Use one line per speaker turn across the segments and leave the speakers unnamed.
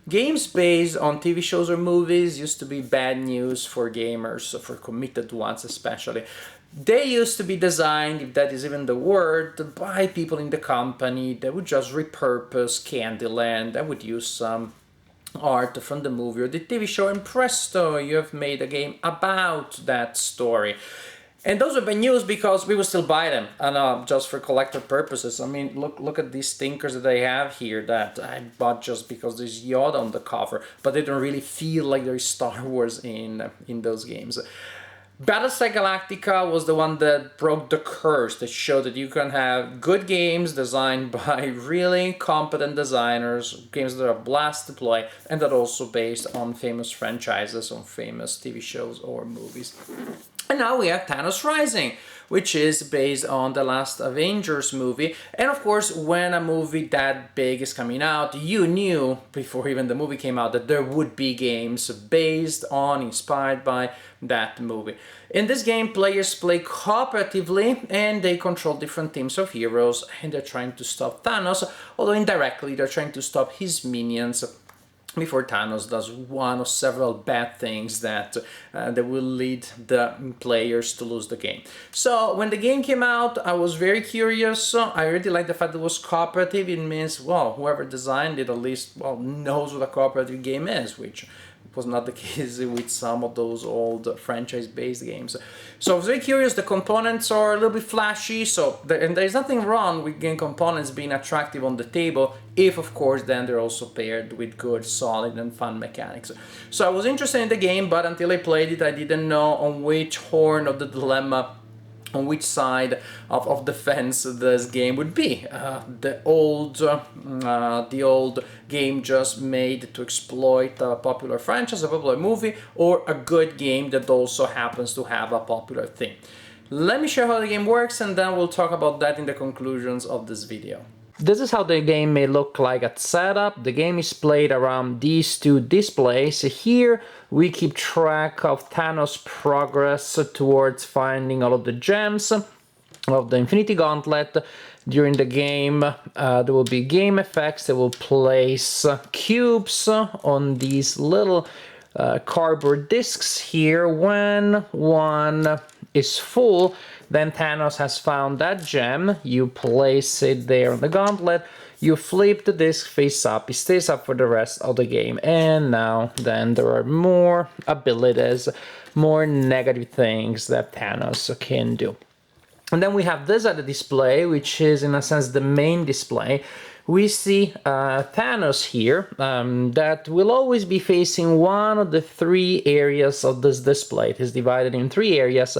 games based on TV shows or movies used to be bad news for gamers, for committed ones especially. They used to be designed, if that is even the word, by people in the company that would just repurpose Candyland, that would use some art from the movie or the TV show, and presto, you have made a game about that story. And those were bad news because we would still buy them, and just for collector purposes. I mean, look at these stinkers that I have here that I bought just because there's Yoda on the cover, but they don't really feel like there's Star Wars in those games. Battlestar Galactica was the one that broke the curse, that showed that you can have good games designed by really competent designers, games that are a blast to play, and that are also based on famous franchises, on famous TV shows or movies. And now we have Thanos Rising, which is based on the last Avengers movie. And of course, when a movie that big is coming out, you knew before even the movie came out that there would be games based on, inspired by that movie. In this game, players play cooperatively and they control different teams of heroes, and they're trying to stop Thanos, although indirectly they're trying to stop his minions before Thanos does one of several bad things that will lead the players to lose the game. So when the game came out, I was very curious. I really liked the fact that it was cooperative. It means, well, whoever designed it at least, well, knows what a cooperative game is, which was not the case with some of those old franchise-based games. So I was very curious. The components are a little bit flashy, and there's nothing wrong with game components being attractive on the table, if of course then they're also paired with good, solid and fun mechanics. So I was interested in the game, but until I played it, I didn't know on which horn of the dilemma, on which side of the fence this game would be. The old game just made to exploit a popular franchise, a popular movie, or a good game that also happens to have a popular theme. Let me show how the game works, and then we'll talk about that in the conclusions of this video. This is how the game may look like at setup. The game is played around these two displays. Here we keep track of Thanos' progress towards finding all of the gems of the Infinity Gauntlet. During the game, there will be game effects that will place cubes on these little cardboard discs here. When one is full, then Thanos has found that gem. You place it there on the gauntlet, you flip the disc face up, it stays up for the rest of the game. And now then there are more abilities, more negative things that Thanos can do. And then we have this at the display, which is in a sense the main display. We see Thanos here that will always be facing one of the three areas of this display. It is divided in three areas,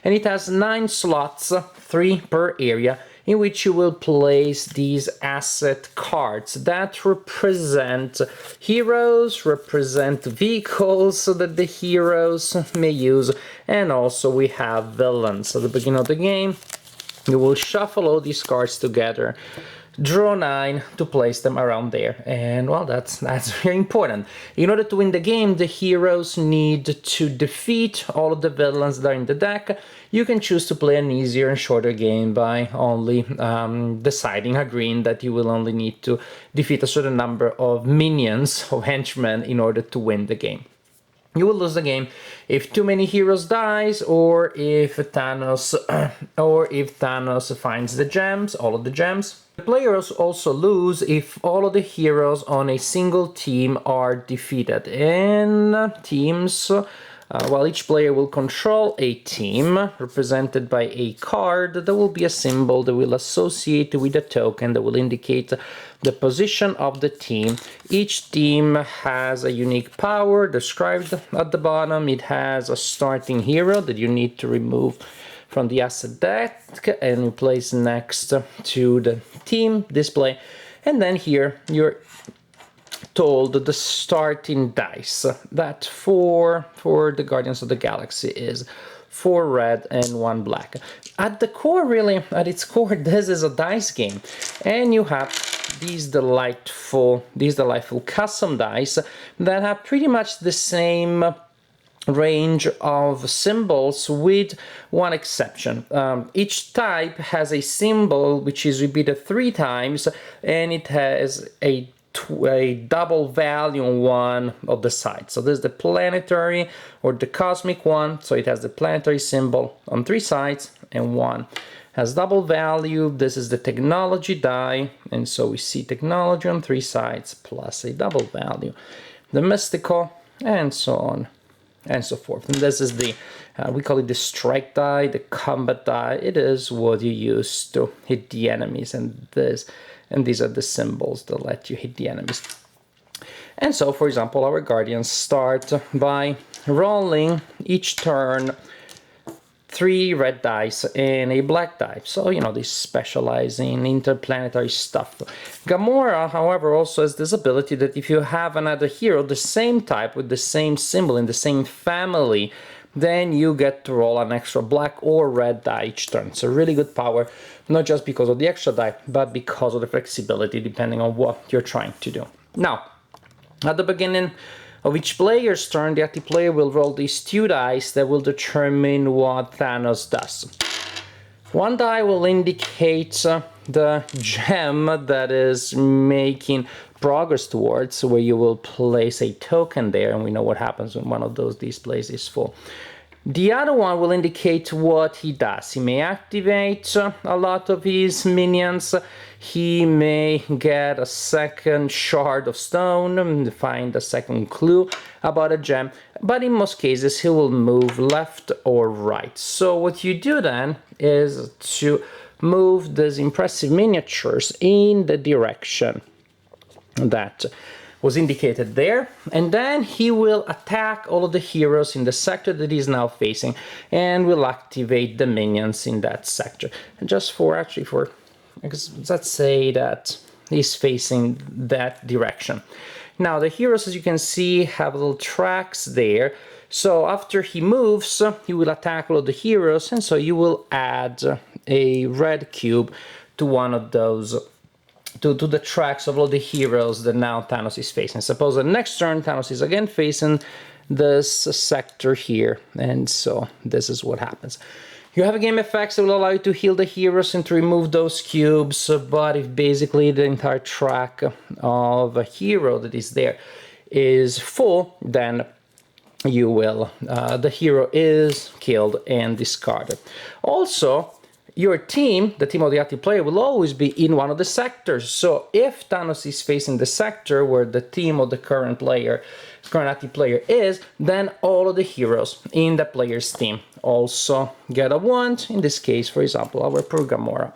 and it has 9 slots, 3 per area, in which you will place these asset cards that represent heroes, represent vehicles so that the heroes may use, and also we have villains. At the beginning of the game, you will shuffle all these cards together, draw 9 to place them around there, and well, that's very important. In order to win the game, the heroes need to defeat all of the villains that are in the deck. You can choose to play an easier and shorter game by only deciding, agreeing that you will only need to defeat a certain number of minions or henchmen in order to win the game. You will lose the game if too many heroes dies, or if Thanos finds the gems, all of the gems. The players also lose if all of the heroes on a single team are defeated. In teams, while each player will control a team represented by a card, there will be a symbol that will associate with a token that will indicate the position of the team. Each team has a unique power described at the bottom. It has a starting hero that you need to remove from the asset deck and place next to the team display. And then here you're told the starting dice, that for the Guardians of the Galaxy is 4 red and 1 black. At the core, really, at its core, this is a dice game, and you have these delightful custom dice that have pretty much the same range of symbols, with one exception. Each type has a symbol which is repeated 3 times, and it has a a double value on one of the sides. So this is the planetary or the cosmic one. So it has the planetary symbol on 3 sides, and one has double value. This is the technology die, and so we see technology on 3 sides plus a double value. The mystical, and so on and so forth. And this is the, we call it the strike die, the combat die. It is what you use to hit the enemies, and these are the symbols that let you hit the enemies. And so, for example, our guardians start by rolling each turn 3 red dice and a black die. So, you know, they specialize in interplanetary stuff. Gamora, however, also has this ability that if you have another hero, the same type with the same symbol in the same family, then you get to roll an extra black or red die each turn. It's a really good power, not just because of the extra die, but because of the flexibility, depending on what you're trying to do. Now, at the beginning of each player's turn, the active player will roll these 2 dice that will determine what Thanos does. 1 die will indicate the gem that is making progress towards, where you will place a token there, and we know what happens when one of those displays is full. The other one will indicate what he does. He may activate a lot of his minions. He may get a second shard of stone, find a second clue about a gem, but in most cases he will move left or right. So what you do then is to move these impressive miniatures in the direction that was indicated there, and then he will attack all of the heroes in the sector that he's now facing, and will activate the minions in that sector. And just because let's say that he's facing that direction. Now the heroes, as you can see, have little tracks there. So after he moves, he will attack all of the heroes, and so you will add a red cube to one of those, to the tracks of all the heroes that now Thanos is facing. Suppose the next turn Thanos is again facing this sector here, and so this is what happens. You have a game effects that will allow you to heal the heroes and to remove those cubes, but if basically the entire track of a hero that is there is full, then you will, the hero is killed and discarded. Also, your team, the team of the active player, will always be in one of the sectors. So if Thanos is facing the sector where the team of the current active player is, then all of the heroes in the player's team also get a wound. In this case, for example, our poor Gamora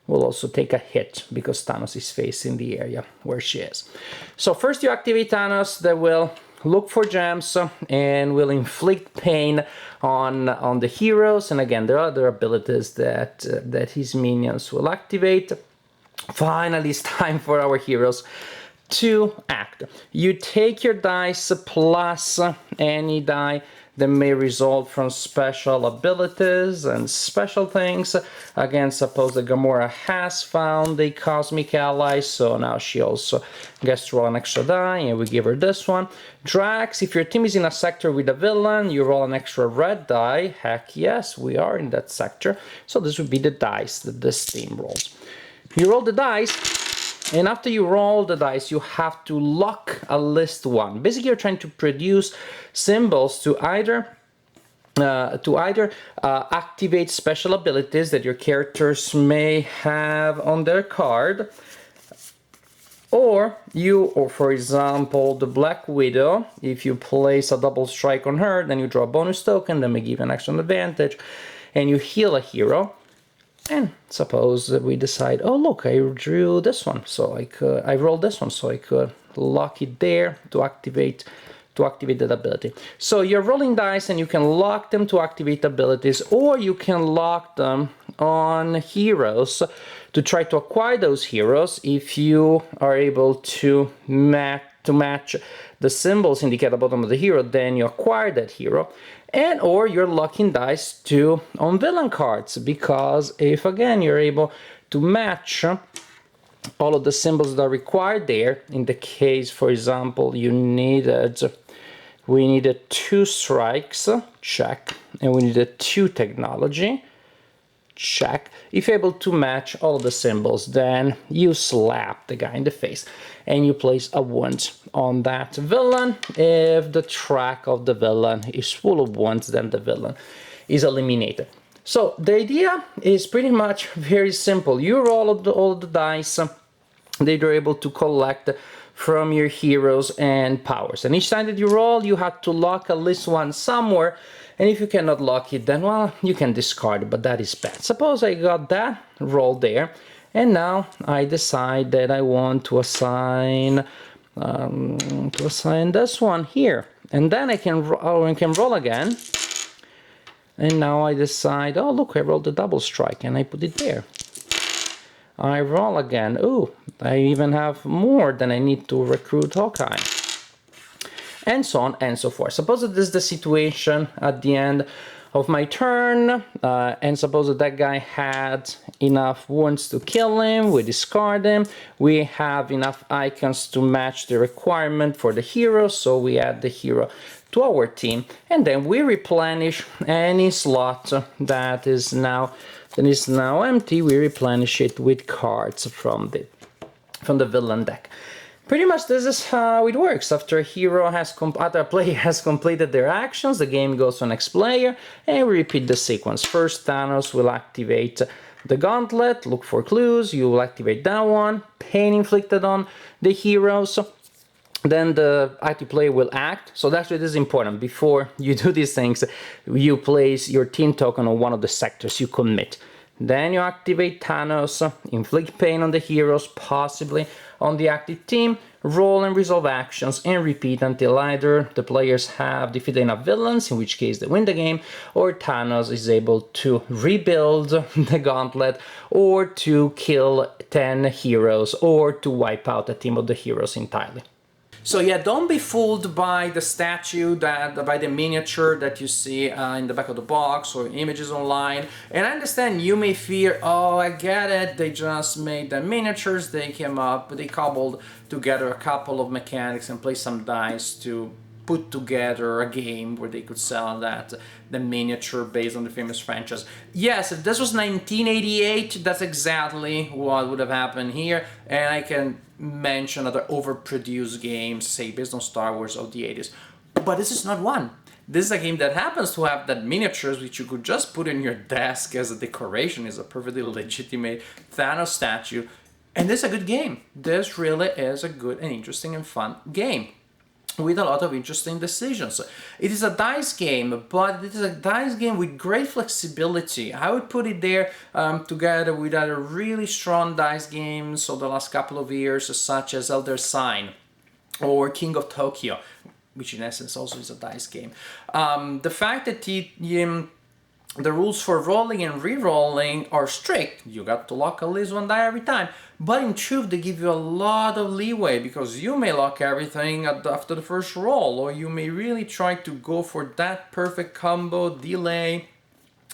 will also take a hit because Thanos is facing the area where she is. So first you activate Thanos, that will look for gems and will inflict pain on the heroes. And again, there are other abilities that his minions will activate. Finally, it's time for our heroes to act. You take your dice plus any die that may result from special abilities and special things. Again, suppose that Gamora has found a cosmic ally, so now she also gets to roll an extra die, and we give her this one. Drax, if your team is in a sector with a villain, you roll an extra red die. Heck yes, we are in that sector. So this would be the dice that this team rolls. You roll the dice, and after you roll the dice, you have to lock a list 1. Basically, you're trying to produce symbols to either activate special abilities that your characters may have on their card, or for example, the Black Widow, if you place a double strike on her, then you draw a bonus token, then we give an extra advantage, and you heal a hero. And suppose that we decide, oh look, I drew this one, so I rolled this one, so I could lock it there to activate that ability. So you're rolling dice and you can lock them to activate abilities, or you can lock them on heroes to try to acquire those heroes. If you are able to match the symbols indicated at the bottom of the hero, then you acquire that hero. And or you're locking dice on villain cards, because if again you're able to match all of the symbols that are required there, in the case, for example, we needed 2 strikes, check, and we needed 2 technology, check. If you're able to match all the symbols, then you slap the guy in the face and you place a wound on that villain. If the track of the villain is full of wounds, then the villain is eliminated. So the idea is pretty much very simple. You roll all the dice that you're able to collect from your heroes and powers. And each time that you roll, you have to lock at least one somewhere. And if you cannot lock it, then, well, you can discard it, but that is bad. Suppose I got that roll there, and now I decide that I want to assign this one here. And then I can roll again. And now I decide, oh, look, I rolled a double strike, and I put it there. I roll again. Ooh, I even have more than I need to recruit Hawkeye. And so on and so forth. Suppose that this is the situation at the end of my turn, and suppose that that guy had enough wounds to kill him, we discard him, we have enough icons to match the requirement for the hero, so we add the hero to our team, and then we replenish any slot that is now empty. We replenish it with cards from the villain deck. Pretty much this is how it works. After a player has completed their actions, the game goes to the next player, and we repeat the sequence. First, Thanos will activate the gauntlet, look for clues, you will activate that one, pain inflicted on the heroes. Then the active player will act. So that's what is important. Before you do these things, you place your team token on one of the sectors, you commit. Then you activate Thanos, inflict pain on the heroes, possibly on the active team, roll and resolve actions, and repeat until either the players have defeated enough villains, in which case they win the game, or Thanos is able to rebuild the gauntlet, or to kill 10 heroes, or to wipe out a team of the heroes entirely. So yeah, don't be fooled by the statue, by the miniature that you see in the back of the box or images online. And I understand you may fear, oh, I get it, they just made the miniatures, they cobbled together a couple of mechanics and placed some dice to put together a game where they could sell the miniature based on the famous franchise. Yes, if this was 1988, that's exactly what would have happened here, and I can mention other overproduced games, say based on Star Wars of the 80s. But this is not one. This is a game that happens to have that miniatures which you could just put in your desk as a decoration. Is a perfectly legitimate Thanos statue, and this is a good game. This really is a good and interesting and fun game, with a lot of interesting decisions. It is a dice game, but it is a dice game with great flexibility. I would put it there together with other really strong dice games of the last couple of years, such as Elder Sign or King of Tokyo, which in essence also is a dice game. The fact that the rules for rolling and re-rolling are strict. You got to lock at least one die every time. But in truth, they give you a lot of leeway, because you may lock everything after the first roll, or you may really try to go for that perfect combo, delay,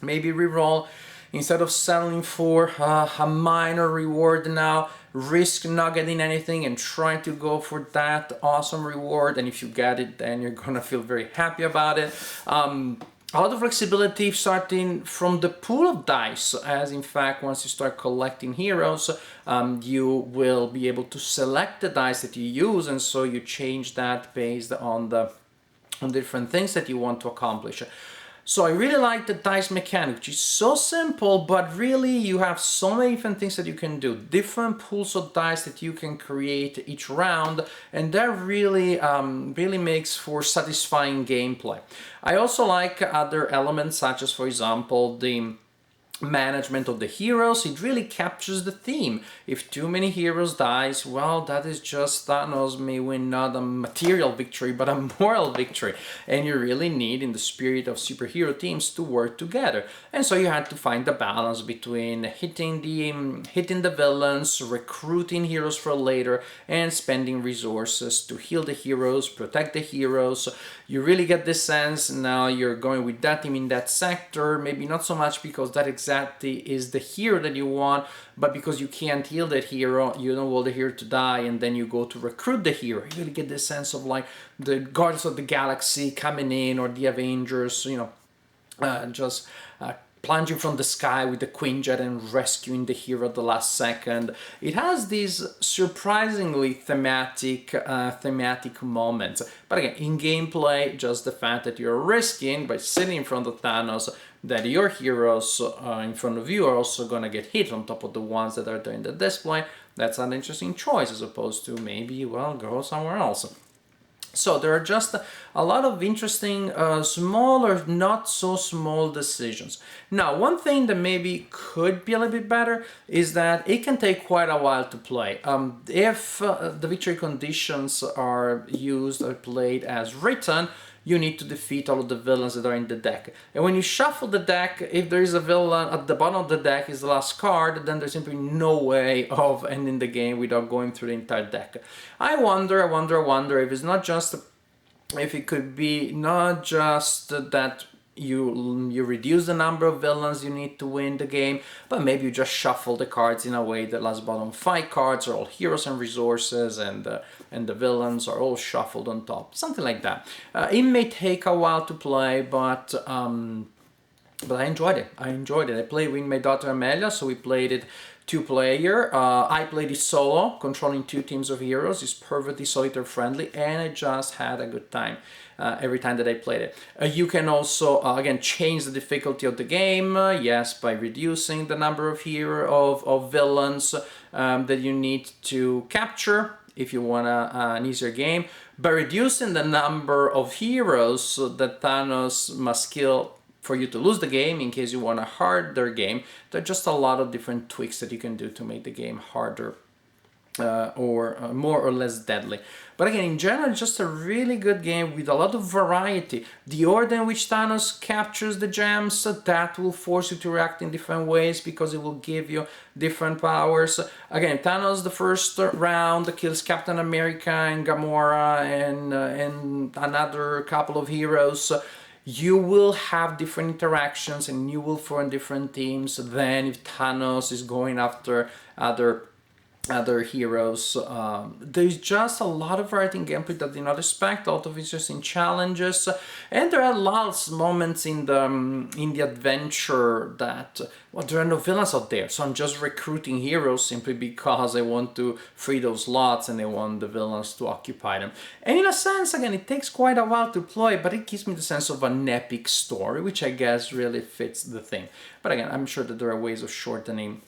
maybe re-roll. Instead of settling for a minor reward now, risk not getting anything and try to go for that awesome reward. And if you get it, then you're gonna feel very happy about it. A lot of flexibility starting from the pool of dice, as in fact once you start collecting heroes, you will be able to select the dice that you use, and so you change that based on the different things that you want to accomplish. So I really like the dice mechanic, which is so simple, but really you have so many different things that you can do. Different pools of dice that you can create each round, and that really, really makes for satisfying gameplay. I also like other elements, such as, for example, the management of the heroes. It really captures the theme. If too many heroes dies, well, that is just Thanos may win not a material victory but a moral victory, and you really need, in the spirit of superhero teams, to work together. And so you had to find the balance between hitting the villains, recruiting heroes for later, and spending resources to heal the heroes, protect the heroes. You really get this sense now you're going with that team in that sector, maybe not so much because that exactly is the hero that you want, but because you can't heal that hero, you don't want the hero to die, and then you go to recruit the hero. You really get this sense of like the Guardians of the Galaxy coming in, or the Avengers, plunging from the sky with the Quinjet and rescuing the hero at the last second. It has these surprisingly thematic moments. But again, in gameplay, just the fact that you're risking by sitting in front of Thanos that your heroes in front of you are also gonna get hit on top of the ones that are there in the display. That's an interesting choice as opposed to maybe, well, go somewhere else. So there are just a lot of interesting, small or not so small decisions. Now, one thing that maybe could be a little bit better is that it can take quite a while to play. If the victory conditions are used or played as written, you need to defeat all of the villains that are in the deck. And when you shuffle the deck, if there is a villain at the bottom of the deck is the last card, then there's simply no way of ending the game without going through the entire deck. I wonder if it's not just, if it could be not just that you reduce the number of villains you need to win the game, but maybe you just shuffle the cards in a way that last bottom 5 cards are all heroes and resources, and the villains are all shuffled on top, something like that. It may take a while to play, but I enjoyed it. I played with my daughter Amelia, so we played it 2-player. I played it solo, controlling 2 teams of heroes. It's perfectly solitaire friendly, and I just had a good time every time that I played it. You can also, again, change the difficulty of the game, yes, by reducing the number of of villains that you need to capture if you want an easier game, by reducing the number of heroes that Thanos must kill for you to lose the game in case you want a harder game. There are just a lot of different tweaks that you can do to make the game harder or more or less deadly. But again, in general, it's just a really good game with a lot of variety. The order in which Thanos captures the gems, that will force you to react in different ways because it will give you different powers. Again, Thanos, the first round, kills Captain America and Gamora and another couple of heroes. You will have different interactions and you will form different teams than if Thanos is going after other heroes. There's just a lot of variety in gameplay that I did not expect, a lot of interesting challenges, and there are lots of moments in the adventure that, well, there are no villains out there, so I'm just recruiting heroes simply because I want to free those slots and I want the villains to occupy them. And in a sense, again, it takes quite a while to play, but it gives me the sense of an epic story, which I guess really fits the theme. But again, I'm sure that there are ways of shortening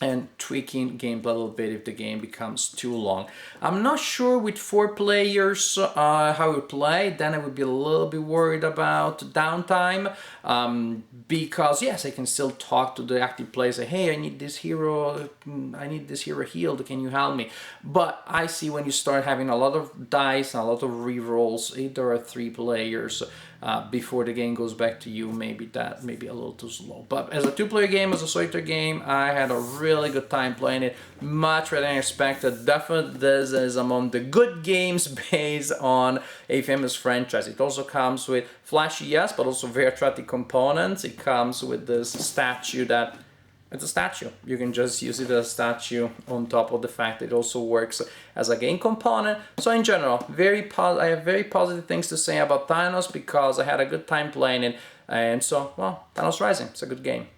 and tweaking gameplay a little bit if the game becomes too long. I'm not sure with 4 players how we play, then I would be a little bit worried about downtime, because yes, I can still talk to the active player, say, hey, I need this hero healed, can you help me? But I see when you start having a lot of dice and a lot of rerolls, if there are 3 players, before the game goes back to you, maybe that may be a little too slow. But as a 2-player game, as a solitaire game, I had a really good time playing it, much better than expected. Definitely this is among the good games based on a famous franchise. It also comes with flashy, yes, but also very attractive components. It comes with this statue that it's a statue. You can just use it as a statue on top of the fact that it also works as a game component. So in general, I have very positive things to say about Thanos because I had a good time playing it. And so, well, Thanos Rising, it's a good game.